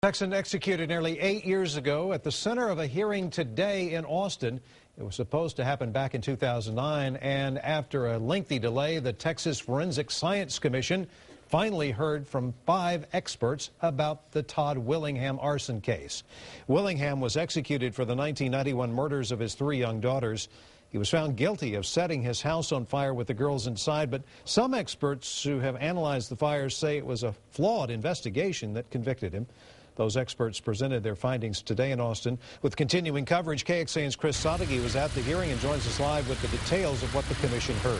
Texan executed nearly 8 years ago at the center of a hearing today in Austin. It was supposed to happen back in 2009, and after a lengthy delay, the Texas Forensic Science Commission finally heard from 5 experts about the Todd Willingham arson case. Willingham was executed for the 1991 murders of his 3 young daughters. He was found guilty of setting his house on fire with the girls inside, but some experts who have analyzed the fires say it was a flawed investigation that convicted him. Those experts presented their findings today in Austin. With continuing coverage, KXAN's Chris Sadeghi was at the hearing and joins us live with the details of what the commission heard.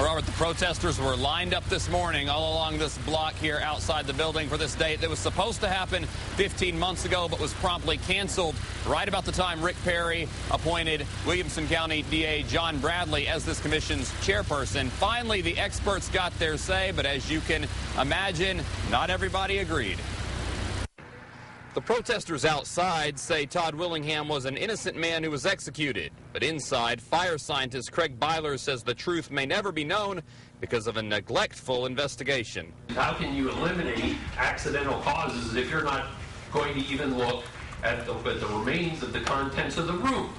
Robert, the protesters were lined up this morning all along this block here outside the building for this date that was supposed to happen 15 months ago but was promptly canceled right about the time Rick Perry appointed Williamson County DA John Bradley as this commission's chairperson. Finally, the experts got their say, but as you can imagine, not everybody agreed. The protesters outside say Todd Willingham was an innocent man who was executed. But inside, fire scientist Craig Byler says the truth may never be known because of a neglectful investigation. How can you eliminate accidental causes if you're not going to even look at the remains of the contents of the room?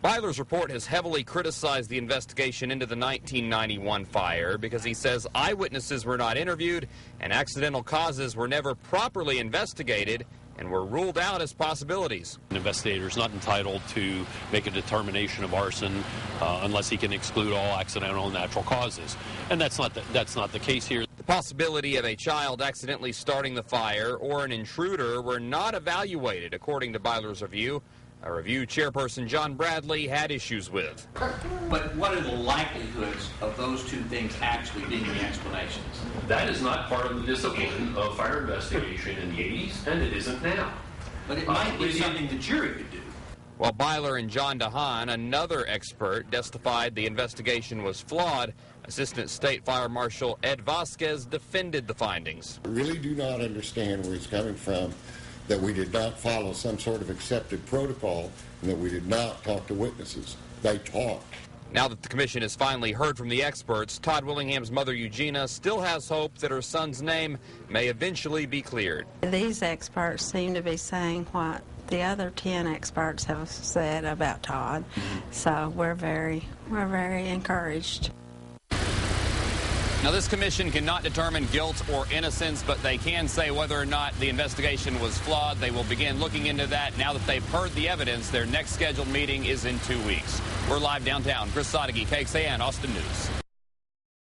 Byler's report has heavily criticized the investigation into the 1991 fire because he says eyewitnesses were not interviewed and accidental causes were never properly investigated and were ruled out as possibilities. An investigator is not entitled to make a determination of arson unless he can exclude all accidental and natural causes. And that's not the case here. The possibility of a child accidentally starting the fire or an intruder were not evaluated, according to Byler's review. A review chairperson John Bradley had issues with. But what are the likelihoods of those two things actually being the explanations? That is not part of the discipline of fire investigation in the 80s, and it isn't now. But it might be something the jury could do. While Byler and John DeHaan, another expert, testified the investigation was flawed, Assistant State Fire Marshal Ed Vasquez defended the findings. I really do not understand where he's coming from, that we did not follow some sort of accepted protocol and that we did not talk to witnesses. They talked. Now that the commission has finally heard from the experts, Todd Willingham's mother, Eugenia, still has hope that her son's name may eventually be cleared. These experts seem to be saying what the other 10 experts have said about Todd, so we're very encouraged. Now, this commission cannot determine guilt or innocence, but they can say whether or not the investigation was flawed. They will begin looking into that now that they've heard the evidence. Their next scheduled meeting is in 2 weeks. We're live downtown. Chris Sadeghi, KXAN, Austin News.